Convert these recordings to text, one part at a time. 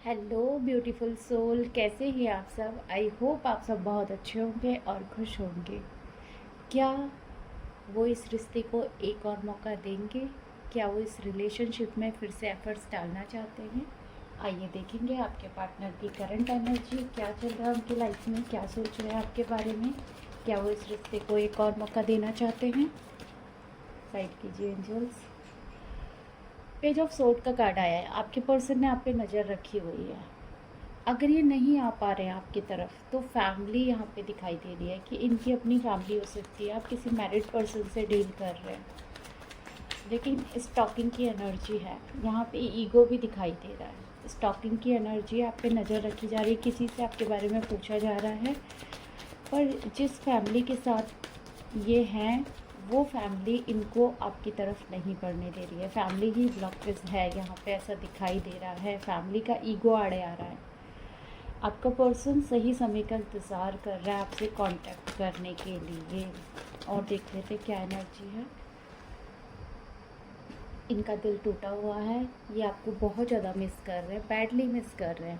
Hello beautiful soul, कैसे हैं आप सब। आई होप आप सब बहुत अच्छे होंगे और खुश होंगे। क्या वो इस रिश्ते को एक और मौका देंगे? क्या वो इस रिलेशनशिप में फिर से एफर्ट्स डालना चाहते हैं? आइए देखेंगे आपके पार्टनर की करंट एनर्जी क्या चल रहा है उनकी लाइफ में, क्या सोच रहे हैं आपके बारे में। क्या वो इस रिश्ते को एक और मौका देना चाहते हैं? साइड कीजिए एंजल्स। पेज ऑफ सोर्ड का कार्ड आया है। आपके पर्सन ने आप पे नज़र रखी हुई है। अगर ये नहीं आ पा रहे हैं आपकी तरफ तो फैमिली यहाँ पे दिखाई दे रही है कि इनकी अपनी फैमिली हो सकती है। आप किसी मैरिड पर्सन से डील कर रहे हैं, लेकिन स्टॉकिंग की एनर्जी है यहाँ पे। ईगो भी दिखाई दे रहा है। स्टॉकिंग की एनर्जी आप पे नज़र रखी जा रही है, किसी से आपके बारे में पूछा जा रहा है। पर जिस फैमिली के साथ ये हैं वो फैमिली इनको आपकी तरफ नहीं बढ़ने दे रही है। फैमिली ही ब्लॉकेज है यहाँ पे, ऐसा दिखाई दे रहा है। फैमिली का ईगो आड़े आ रहा है। आपका पर्सन सही समय का इंतज़ार कर रहा है आपसे कांटेक्ट करने के लिए। और देख लेते क्या एनर्जी है। इनका दिल टूटा हुआ है, ये आपको बहुत ज़्यादा मिस कर रहे हैं, बैडली मिस कर रहे हैं।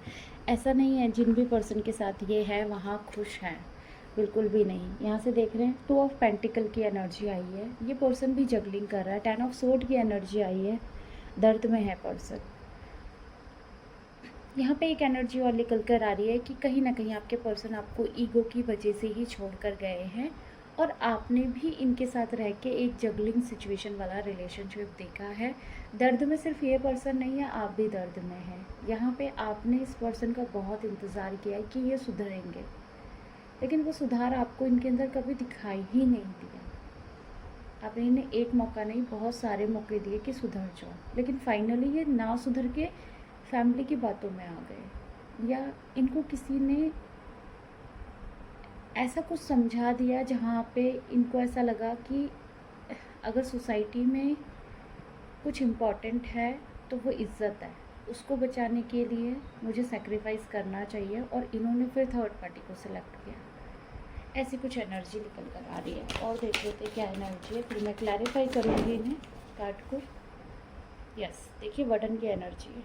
ऐसा नहीं है जिन भी पर्सन के साथ ये है वहाँ खुश हैं, बिल्कुल भी नहीं। यहाँ से देख रहे हैं 2 ऑफ पेंटिकल की एनर्जी आई है। ये पर्सन भी जगलिंग कर रहा है। 10 ऑफ सोर्ड की एनर्जी आई है। दर्द में है पर्सन। यहाँ पे एक एनर्जी और निकल कर आ रही है कि कहीं ना कहीं आपके पर्सन आपको ईगो की वजह से ही छोड़ कर गए हैं, और आपने भी इनके साथ रह के एक जगलिंग सिचुएशन वाला रिलेशनशिप देखा है। दर्द में सिर्फ ये पर्सन नहीं है, आप भी दर्द में हैं। यहाँ पे आपने इस पर्सन का बहुत इंतज़ार किया है कि ये सुधरेंगे, लेकिन वो सुधार आपको इनके अंदर कभी दिखाई ही नहीं दिया। आपने इन्हें एक मौका नहीं, बहुत सारे मौके दिए कि सुधर जाओ, लेकिन फाइनली ये ना सुधर के फैमिली की बातों में आ गए, या इनको किसी ने ऐसा कुछ समझा दिया जहाँ पे इनको ऐसा लगा कि अगर सोसाइटी में कुछ इम्पोर्टेंट है तो वो इज़्ज़त है, उसको बचाने के लिए मुझे सेक्रीफाइस करना चाहिए, और इन्होंने फिर थर्ड पार्टी को सिलेक्ट किया। ऐसी कुछ एनर्जी निकल कर आ रही है। और देख लेते क्या एनर्जी है, फिर मैं क्लैरिफाई करूँगी इन्हें कार्ड को। यस, देखिए बटन की एनर्जी है।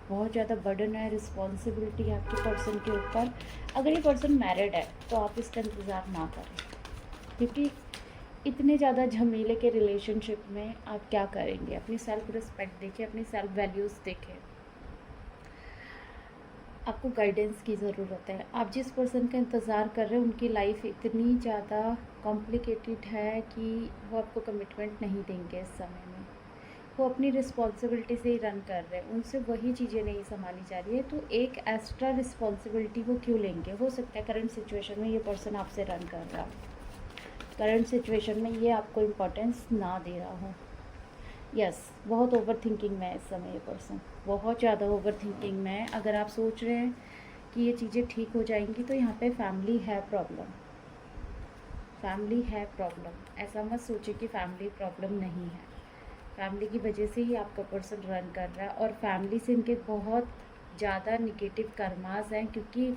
बहुत ज़्यादा बर्डन है, रिस्पॉन्सिबिलिटी है आपके पर्सन के ऊपर। अगर ये पर्सन मैरिड है तो आप इसका इंतज़ार ना करें, क्योंकि इतने ज़्यादा झमेले के रिलेशनशिप में आप क्या करेंगे। अपनी सेल्फ रिस्पेक्ट देखें, अपनी सेल्फ वैल्यूज़ देखें। आपको गाइडेंस की ज़रूरत है। आप जिस पर्सन का इंतज़ार कर रहे हैं उनकी लाइफ इतनी ज़्यादा कॉम्प्लिकेटेड है कि वो आपको कमिटमेंट नहीं देंगे इस समय में। वो अपनी रिस्पॉन्सिबिलिटी से ही रन कर रहे हैं, उनसे वही चीज़ें नहीं संभाली जा रही है, तो एक एक्स्ट्रा रिस्पॉन्सिबिलिटी वो क्यों लेंगे। हो सकता है करंट सिचुएशन में ये पर्सन आपसे रन कर रहा हो, करंट सिचुएशन में ये आपको इम्पोर्टेंस ना दे रहा हो। यस, बहुत ओवर थिंकिंग में है इस समय ये पर्सन, बहुत ज़्यादा ओवर थिंकिंग में है। अगर आप सोच रहे हैं कि ये चीज़ें ठीक हो जाएंगी तो यहाँ पे फैमिली है प्रॉब्लम, फैमिली है प्रॉब्लम। ऐसा मत सोचिए कि फैमिली प्रॉब्लम नहीं है। फैमिली की वजह से ही आपका पर्सन रन कर रहा है, और फैमिली से इनके बहुत ज़्यादा निगेटिव कर्मास हैं, क्योंकि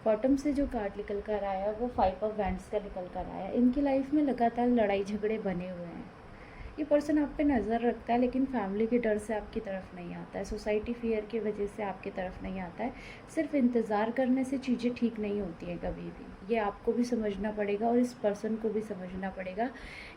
बॉटम से जो कार्ड निकल कर आया वो 5 ऑफ वैंड्स का निकल कर आया। इनकी लाइफ में लगातार लड़ाई झगड़े बने हुए हैं। ये पर्सन आप पे नज़र रखता है, लेकिन फैमिली के डर से आपकी तरफ नहीं आता है, सोसाइटी फियर की वजह से आपकी तरफ नहीं आता है। सिर्फ इंतज़ार करने से चीज़ें ठीक नहीं होती हैं कभी भी। ये आपको भी समझना पड़ेगा और इस पर्सन को भी समझना पड़ेगा,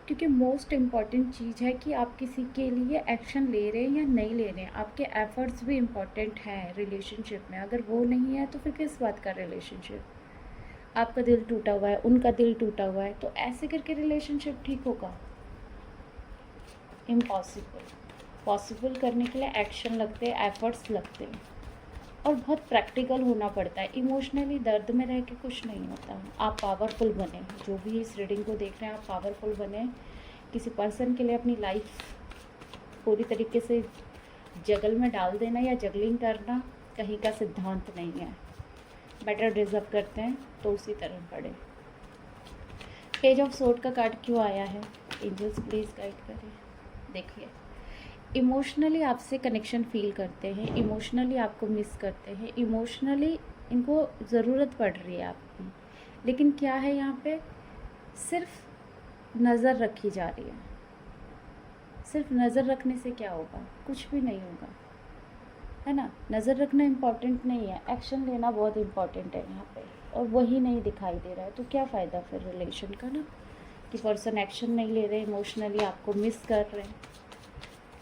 क्योंकि मोस्ट इम्पॉर्टेंट चीज़ है कि आप किसी के लिए एक्शन ले रहे हैं या नहीं ले रहे हैं। आपके एफ़र्ट्स भी इम्पॉर्टेंट हैं रिलेशनशिप में। अगर वो नहीं है तो फिर किस बात का रिलेशनशिप। आपका दिल टूटा हुआ है, उनका दिल टूटा हुआ है, तो ऐसे करके रिलेशनशिप ठीक होगा? इम्पॉसिबल। पॉसिबल करने के लिए एक्शन लगते हैं, एफर्ट्स लगते हैं, और बहुत प्रैक्टिकल होना पड़ता है। इमोशनली दर्द में रह के कुछ नहीं होता। आप पावरफुल बने, जो भी इस रीडिंग को देख रहे हैं आप पावरफुल बने। किसी पर्सन के लिए अपनी लाइफ पूरी तरीके से जगल में डाल देना या जगलिंग करना कहीं का सिद्धांत नहीं है। बेटर डिजर्व करते हैं तो उसी तरह पढ़े। पेज ऑफ सोर्ड का कार्ड क्यों आया है? एंजल्स प्लीज़ गाइड करें। देखिए, इमोशनली आपसे कनेक्शन फील करते हैं, इमोशनली आपको मिस करते हैं, इमोशनली इनको ज़रूरत पड़ रही है आपकी, लेकिन क्या है यहाँ पे, सिर्फ नज़र रखी जा रही है। सिर्फ नज़र रखने से क्या होगा? कुछ भी नहीं होगा। है ना। नज़र रखना इम्पॉर्टेंट नहीं है, एक्शन लेना बहुत इम्पॉर्टेंट है यहाँ पे, और वही नहीं दिखाई दे रहा है तो क्या फ़ायदा फिर रिलेशन का ना, कि पर्सन एक्शन नहीं ले रहे, इमोशनली आपको मिस कर रहे हैं,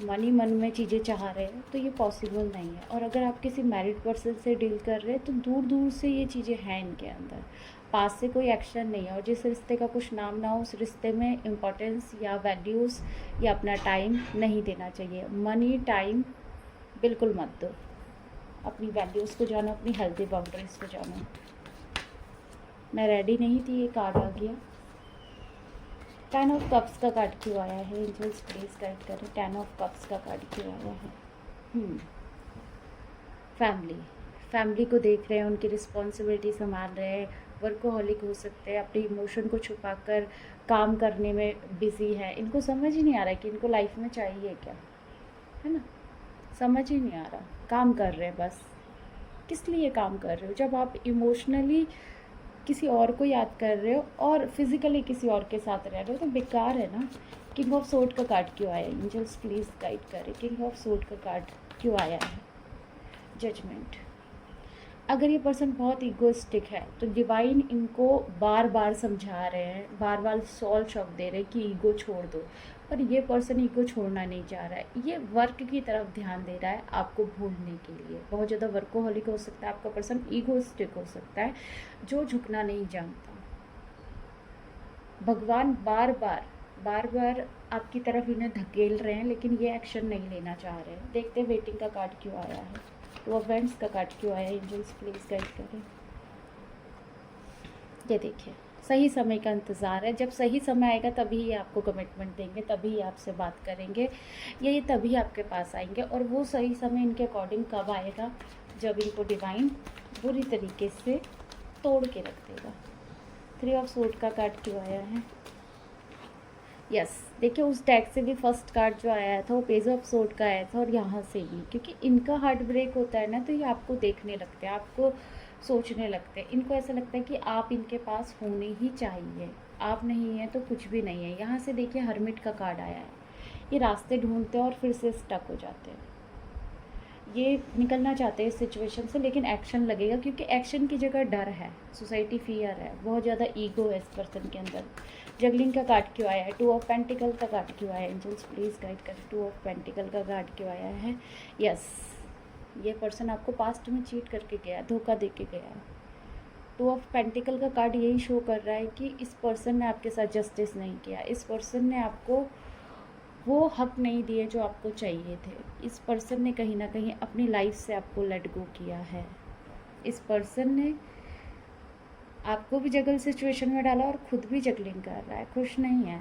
मन ही मन में चीज़ें चाह रहे हैं, तो ये पॉसिबल नहीं है। और अगर आप किसी मैरिड पर्सन से डील कर रहे हैं तो दूर दूर से ये चीज़ें हैं इनके अंदर, पास से कोई एक्शन नहीं है। और जिस रिश्ते का कुछ नाम ना हो, उस रिश्ते में इम्पोर्टेंस या वैल्यूज़ या अपना टाइम नहीं देना चाहिए। मनी टाइम बिल्कुल मत दो, अपनी वैल्यूज़ को जानो, अपनी हेल्दी बाउंड्रीज को जानो। मैं रेडी नहीं थी, ये कार्ड आ गया। 10 ऑफ कप्स का कार्ड क्यों आया है? एंजल्स प्लीज गाइड करें, 10 ऑफ कप्स का कार्ड क्यों आया है? फैमिली, फैमिली को देख रहे हैं, उनकी रिस्पॉन्सिबिलिटी संभाल रहे हैं, वर्कोहॉलिक हो सकते हैं, अपने इमोशन को छुपाकर काम करने में बिजी है। इनको समझ ही नहीं आ रहा है कि इनको लाइफ में चाहिए क्या, है ना। समझ ही नहीं आ रहा, काम कर रहे हैं बस। किस लिए काम कर रहे हो? जब आप इमोशनली किसी और को याद कर रहे हो और फिज़िकली किसी और के साथ रह रहे हो तो बेकार है ना। किंग ऑफ सोर्ड का कार्ड क्यों आया? एंजल्स प्लीज़ गाइड करें, किंग ऑफ सोर्ड का कार्ड क्यों आया है? जजमेंट। अगर ये पर्सन बहुत ईगोइस्टिक है तो डिवाइन इनको बार बार समझा रहे हैं, बार बार सॉल्व शब्द दे रहे हैं कि ईगो छोड़ दो, पर ये पर्सन ईगो छोड़ना नहीं चाह रहा है। ये वर्क की तरफ ध्यान दे रहा है आपको भूलने के लिए। बहुत ज़्यादा वर्कोहॉलिक हो सकता है आपका पर्सन, ईगोइस्टिक हो सकता है जो झुकना नहीं जानता। भगवान बार बार आपकी तरफ इन्हें धकेल रहे हैं, लेकिन ये एक्शन नहीं लेना चाह रहे हैं। देखते हैं वेटिंग का कार्ड क्यों आया है, तो इवेंट्स का कार्ड क्यों आया है? एंजल्स प्लीज गाइड करें। ये देखिए, सही समय का इंतज़ार है। जब सही समय आएगा तभी ये आपको कमिटमेंट देंगे, तभी ये आपसे बात करेंगे, ये तभी आपके पास आएंगे। और वो सही समय इनके अकॉर्डिंग कब आएगा? जब इनको डिवाइन बुरी तरीके से तोड़ के रख देगा। 3 ऑफ सोर्ड का कार्ड क्यों आया है? यस, देखिए उस टैग से भी फर्स्ट कार्ड जो आया था वो पेज ऑफ सोर्ड का आया था, और यहाँ से भी, क्योंकि इनका हार्ट ब्रेक होता है ना तो ये आपको देखने लगते हैं, आपको सोचने लगते हैं। इनको ऐसा लगता है कि आप इनके पास होने ही चाहिए, आप नहीं हैं तो कुछ भी नहीं है। यहाँ से देखिए हर्मिट का कार्ड आया है, ये रास्ते ढूंढते हैं और फिर से स्टक हो जाते हैं। ये निकलना चाहते हैं इस सिचुएशन से, लेकिन एक्शन लगेगा, क्योंकि एक्शन की जगह डर है, सोसाइटी फियर है, बहुत ज़्यादा ईगो है इस पर्सन के अंदर। जगलिंग का कार्ड क्यों आया है? 2 ऑफ पेंटिकल का कार्ड क्यों आया है? एंजल्स प्लीज गाइड करें, 2 ऑफ पेंटिकल का कार्ड क्यों आया है? यस, ये पर्सन आपको पास्ट में चीट करके गया, धोखा दे के गया है। 2 ऑफ पेंटिकल का कार्ड यही शो कर रहा है कि इस पर्सन ने आपके साथ जस्टिस नहीं किया, इस पर्सन ने आपको वो हक नहीं दिए जो आपको चाहिए थे। इस पर्सन ने कहीं ना कहीं अपनी लाइफ से आपको लेट गो किया है। इस पर्सन ने आपको भी जगल सिचुएशन में डाला और खुद भी जगलिंग कर रहा है, खुश नहीं है।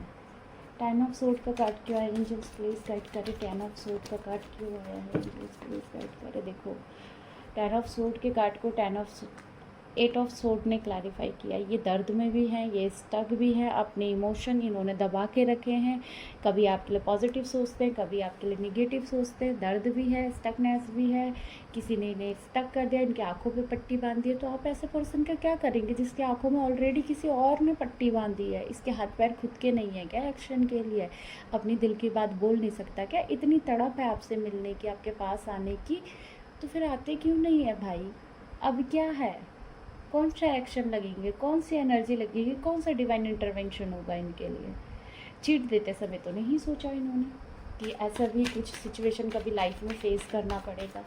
10 ऑफ सोर्ड का कार्ड क्यों आया? एंजल्स प्लीज गाइड करें, 10 ऑफ सोर्ड का कार्ड क्यों आया है? एंजल्स प्लीज गाइड करें। देखो 10 ऑफ सोर्ड के कार्ड को 8 ऑफ सोर्ड ने क्लैरिफाई किया। ये दर्द में भी है, ये स्टक भी है, अपने इमोशन इन्होंने दबा के रखे हैं। कभी आपके लिए पॉजिटिव सोचते हैं, कभी आपके लिए नेगेटिव सोचते हैं। दर्द भी है, स्टकनेस भी है, किसी ने इन्हें स्टक कर दिया, इनकी आंखों पे पट्टी बांध दी है। तो आप ऐसे पर्सन का क्या करेंगे जिसकी आंखों में ऑलरेडी किसी और ने पट्टी बांध दी है? इसके हाथ पैर खुद के नहीं है क्या एक्शन के लिए? अपनी दिल की बात बोल नहीं सकता क्या? इतनी तड़प है आपसे मिलने की, आपके पास आने की, तो फिर आते क्यों नहीं है भाई? अब क्या है? कौन सा एक्शन लगेंगे, कौन सी एनर्जी लगेगी, कौन सा डिवाइन इंटरवेंशन होगा इनके लिए? चीट देते समय तो नहीं सोचा इन्होंने कि ऐसा भी कुछ सिचुएशन कभी लाइफ में फेस करना पड़ेगा।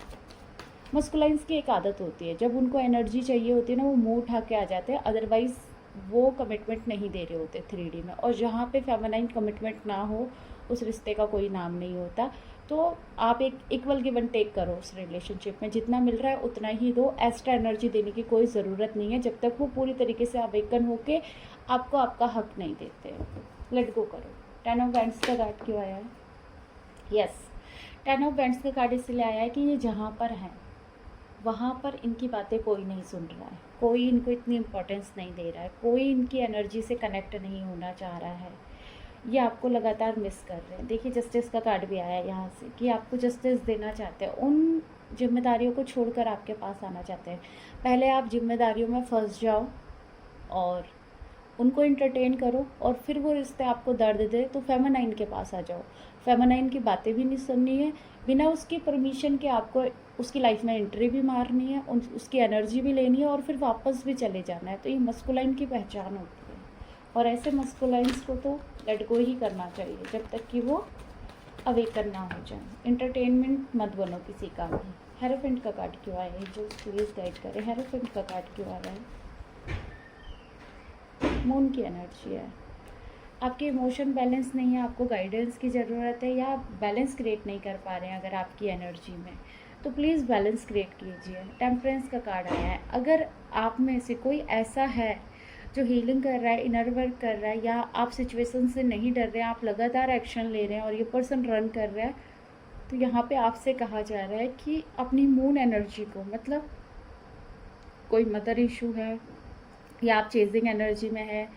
मस्कुलाइंस की एक आदत होती है, जब उनको एनर्जी चाहिए होती है ना वो मुंह उठा के आ जाते हैं, अदरवाइज़ वो कमिटमेंट नहीं दे रहे होते 3D में। और जहाँ पे फेमिनाइन कमिटमेंट ना हो उस रिश्ते का कोई नाम नहीं होता। तो आप एक इक्वल गिव एंड टेक करो उस रिलेशनशिप में, जितना मिल रहा है उतना ही दो। एक्स्ट्रा एनर्जी देने की कोई ज़रूरत नहीं है जब तक वो पूरी तरीके से अवेकन होके आपको आपका हक नहीं देते। लेट गो करो। 10 ऑफ वैंड्स का कार्ड क्यों आया है? यस, 10 ऑफ वैंड्स का कार्ड इसलिए आया है कि ये जहाँ पर हैं वहाँ पर इनकी बातें कोई नहीं सुन रहा है, कोई इनको इतनी इम्पोर्टेंस नहीं दे रहा है, कोई इनकी एनर्जी से कनेक्ट नहीं होना चाह रहा है। ये आपको लगातार मिस कर रहे हैं। देखिए जस्टिस का कार्ड भी आया है यहाँ से कि आपको जस्टिस देना चाहते हैं, उन जिम्मेदारियों को छोड़कर आपके पास आना चाहते हैं। पहले आप जिम्मेदारियों में फंस जाओ और उनको इंटरटेन करो, और फिर वो रिश्ते आपको दर्द दे तो फेमिनाइन के पास आ जाओ। फेमिनाइन की बातें भी नहीं सुननी है, बिना उसकी परमिशन के आपको उसकी लाइफ में एंट्री भी मारनी है, उसकी एनर्जी भी लेनी है और फिर वापस भी चले जाना है। तो ये मस्कुलाइन की पहचान होती है, और ऐसे मस्कुलाइंस को तो लेट गो ही करना चाहिए जब तक कि वो अवेकन ना हो जाए। एंटरटेनमेंट मत बनो किसी का भी। हेरोफेंट का कार्ड क्यों आया है? जो प्लीज़ गाइड करें, हेरोफेंट का कार्ड क्यों आ रहा है? मून की एनर्जी है। आपके इमोशन बैलेंस नहीं है, आपको गाइडेंस की ज़रूरत है, या आप बैलेंस क्रिएट नहीं कर पा रहे हैं अगर आपकी एनर्जी में, तो प्लीज़ बैलेंस क्रिएट कीजिए। टेम्परेंस का कार्ड आया है। अगर आप में से कोई ऐसा है जो हीलिंग कर रहा है, इनर वर्क कर रहा है, या आप सिचुएशन से नहीं डर रहे हैं, आप लगातार एक्शन ले रहे हैं और ये पर्सन रन कर रहा है, तो यहाँ पे आपसे कहा जा रहा है कि अपनी मून एनर्जी को, मतलब कोई मदर इशू है, या आप चेजिंग एनर्जी में है,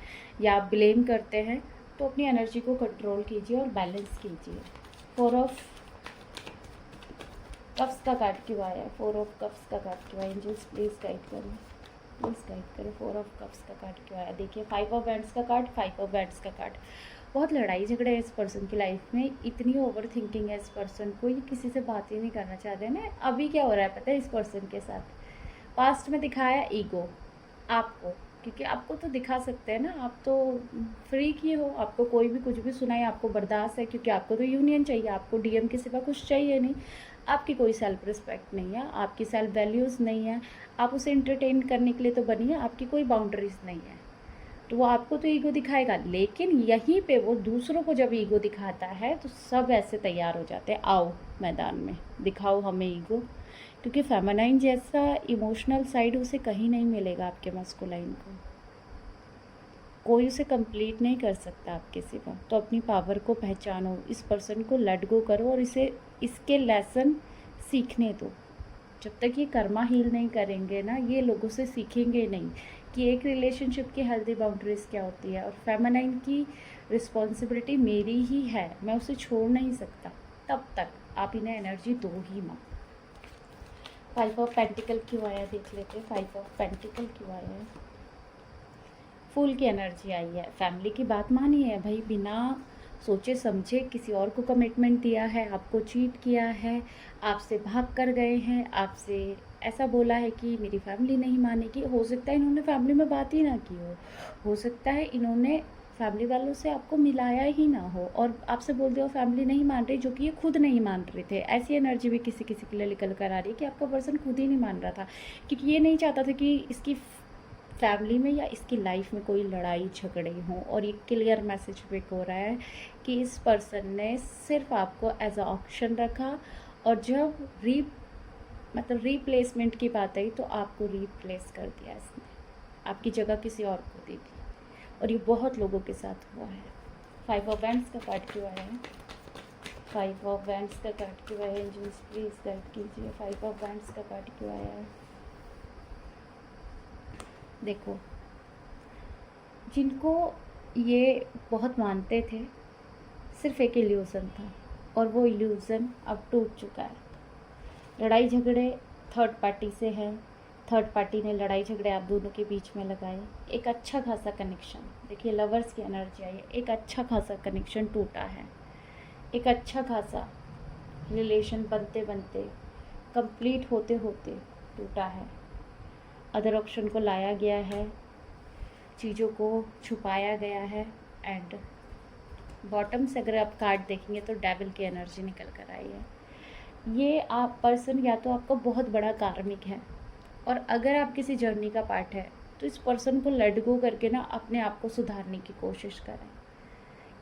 या आप ब्लेम करते हैं, तो अपनी एनर्जी को कंट्रोल कीजिए और बैलेंस कीजिए। 4 ऑफ कप्स का कार्ड क्यों आया है? 4 ऑफ कप्स का कार्ड क्यों आया? एंजल्स प्लीज़ गाइड करें, प्लीज़ गाइड करें। 4 ऑफ कप्स का कार्ड क्यों आया? देखिए 5 ऑफ वैंड्स का कार्ड, 5 ऑफ वैंड्स का कार्ड। बहुत लड़ाई झगड़े है इस पर्सन की लाइफ में, इतनी ओवर थिंकिंग है इस पर्सन को, ये किसी से बात ही नहीं करना चाहते ना। अभी क्या हो रहा है पता है इस पर्सन के साथ? पास्ट में दिखाया ईगो आपको, क्योंकि आपको तो दिखा सकते हैं ना, आप तो फ्री की हो, आपको कोई भी कुछ भी सुनाए आपको बर्दाश्त है, क्योंकि आपको तो यूनियन चाहिए, आपको डीएम के सिवा कुछ चाहिए नहीं। आपकी कोई सेल्फ रिस्पेक्ट नहीं है, आपकी सेल्फ वैल्यूज़ नहीं है, आप उसे एंटरटेन करने के लिए तो बनी है, आपकी कोई बाउंड्रीज नहीं है, तो वो आपको तो ईगो दिखाएगा। लेकिन यहीं पे वो दूसरों को जब ईगो दिखाता है तो सब ऐसे तैयार हो जाते हैं, आओ मैदान में दिखाओ हमें ईगो, क्योंकि फेमिनाइन जैसा इमोशनल साइड उसे कहीं नहीं मिलेगा आपके मस्कुलाइन को। कोई उसे कंप्लीट नहीं कर सकता आपके सिवा। तो अपनी पावर को पहचानो, इस पर्सन को लेट गो करो और इसे इसके लेसन सीखने दो। जब तक ये कर्मा हील नहीं करेंगे ना, ये लोगों से सीखेंगे नहीं कि एक रिलेशनशिप की हेल्दी बाउंड्रीज क्या होती है, और फेमिनाइन की रिस्पॉन्सिबिलिटी मेरी ही है, मैं उसे छोड़ नहीं सकता। तब तक आप इन्हें एनर्जी दो ही मत। 5 ऑफ पेंटिकल क्यों आया देख लेते हैं। 5 ऑफ पेंटिकल क्यों आया है? फूल की एनर्जी आई है। फैमिली की बात मानी है भाई, बिना सोचे समझे किसी और को कमिटमेंट दिया है, आपको चीट किया है, आपसे भाग कर गए हैं, आपसे ऐसा बोला है कि मेरी फैमिली नहीं मानेगी। हो सकता है इन्होंने फैमिली में बात ही ना की हो सकता है इन्होंने फैमिली वालों से आपको मिलाया ही ना हो और आपसे बोल दिया फैमिली नहीं मान रही, जो कि ये खुद नहीं मान रहे थे। ऐसी एनर्जी भी किसी किसी के लिए निकल कर आ रही है कि आपका पर्सन खुद ही नहीं मान रहा था, क्योंकि ये नहीं चाहता था कि इसकी फैमिली में या इसकी लाइफ में कोई लड़ाई झगड़े हों। और ये क्लियर मैसेज पिक हो रहा है कि इस पर्सन ने सिर्फ आपको एज अ ऑप्शन रखा, और जब रिप्लेसमेंट की बात आई तो आपको रिप्लेस कर दिया इसने, आपकी जगह किसी और को दे दी। और ये बहुत लोगों के साथ हुआ है। 5 ऑफ वैंड्स का कार्ड क्यों आया है? 5 ऑफ वैंड्स का कार्ड क्यों आया है? एंजल्स प्लीज़ गाइड कीजिए। 5 ऑफ वैंड्स का कार्ड क्यों आया है? देखो, जिनको ये बहुत मानते थे, सिर्फ एक इल्यूज़न था, और वो इल्यूज़न अब टूट चुका है। लड़ाई झगड़े थर्ड पार्टी से है, थर्ड पार्टी ने लड़ाई झगड़े आप दोनों के बीच में लगाए। एक अच्छा खासा कनेक्शन, देखिए लवर्स की एनर्जी आई है, एक अच्छा खासा कनेक्शन टूटा है, एक अच्छा खासा रिलेशन बनते बनते कंप्लीट होते होते टूटा है। अदर ऑप्शन को लाया गया है, चीज़ों को छुपाया गया है, एंड बॉटम से अगर आप कार्ड देखेंगे तो डेविल की एनर्जी निकल कर आई है। ये आप पर्सन या तो आपका बहुत बड़ा कार्मिक है, और अगर आप किसी जर्नी का पार्ट है तो इस पर्सन को लेट गो करके ना अपने आप को सुधारने की कोशिश करें,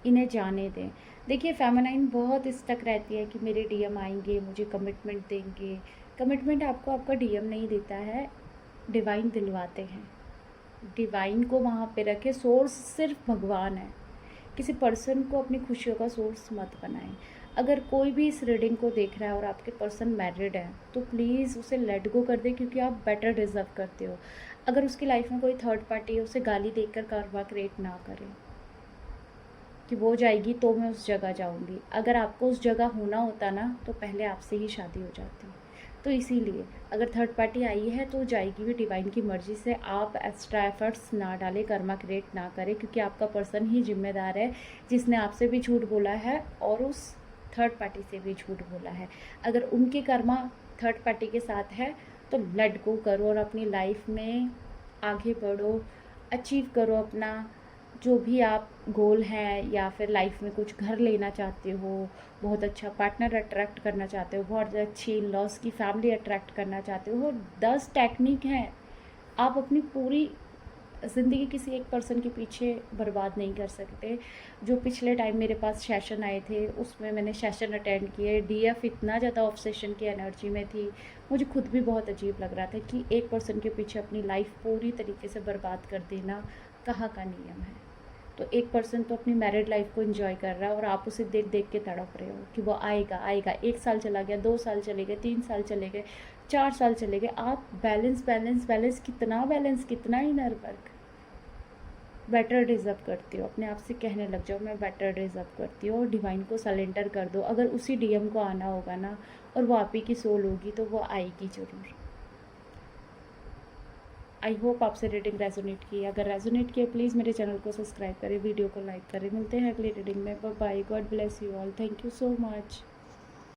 इन्हें जाने दें। देखिए फेमिनाइन बहुत स्टक रहती है कि मेरे डीएम आएंगे, मुझे कमिटमेंट देंगे। कमिटमेंट आपको आपका डीएम नहीं देता है, डिवाइन दिलवाते हैं। डिवाइन को वहाँ पे रखे, सोर्स सिर्फ भगवान है। किसी पर्सन को अपनी खुशियों का सोर्स मत बनाएं। अगर कोई भी इस रीडिंग को देख रहा है और आपके पर्सन मैरिड है तो प्लीज़ उसे लेट गो कर दे, क्योंकि आप बेटर डिज़र्व करते हो। अगर उसकी लाइफ में कोई थर्ड पार्टी है, उसे गाली देकर कर्मा क्रिएट ना करें कि वो जाएगी तो मैं उस जगह जाऊंगी। अगर आपको उस जगह होना होता ना तो पहले आपसे ही शादी हो जाती। तो इसीलिए अगर थर्ड पार्टी आई है तो जाएगी भी डिवाइन की मर्ज़ी से। आप एक्स्ट्रा एफर्ट्स ना डालें, कर्मा क्रिएट ना करें, क्योंकि आपका पर्सन ही जिम्मेदार है जिसने आपसे भी झूठ बोला है और उस थर्ड पार्टी से भी झूठ बोला है। अगर उनके कर्मा थर्ड पार्टी के साथ है तो लेट गो करो और अपनी लाइफ में आगे बढ़ो, अचीव करो अपना जो भी आप गोल है, या फिर लाइफ में कुछ घर लेना चाहते हो, बहुत अच्छा पार्टनर अट्रैक्ट करना चाहते हो, बहुत अच्छी इन लॉज की फैमिली अट्रैक्ट करना चाहते हो। 10 टेक्निक हैं, आप अपनी पूरी ज़िंदगी किसी एक पर्सन के पीछे बर्बाद नहीं कर सकते। जो पिछले टाइम मेरे पास सेशन आए थे उसमें मैंने सेशन अटेंड किए, डीएफ इतना ज़्यादा ऑब्सेशन की एनर्जी में थी, मुझे खुद भी बहुत अजीब लग रहा था कि एक पर्सन के पीछे अपनी लाइफ पूरी तरीके से बर्बाद कर देना कहाँ का नियम है। तो एक पर्सन तो अपनी मैरिड लाइफ को एंजॉय कर रहा है और आप उसे देख देख के तड़प रहे हो कि वो आएगा आएगा। 1 साल चला गया, 2 साल चले गए, 3 साल चले गए, 4 साल चले गए, आप बैलेंस बैलेंस बैलेंस, कितना बैलेंस, कितना इनर वर्क। बेटर डिज़र्व करती हो, अपने आप से कहने लग जाओ मैं बेटर डिज़र्व करती हूँ, और डिवाइन को सरेंडर कर दो। अगर उसी डीएम को आना होगा ना और वो आप ही की सोल होगी तो वो आएगी ज़रूर। आई होप आपसे रीडिंग रेजोनेट की। अगर रेजोनेट किया प्लीज़ मेरे चैनल को सब्सक्राइब करें, वीडियो को लाइक करें। मिलते हैं अगली रीडिंग में। Bye bye, God bless you all, thank you so much.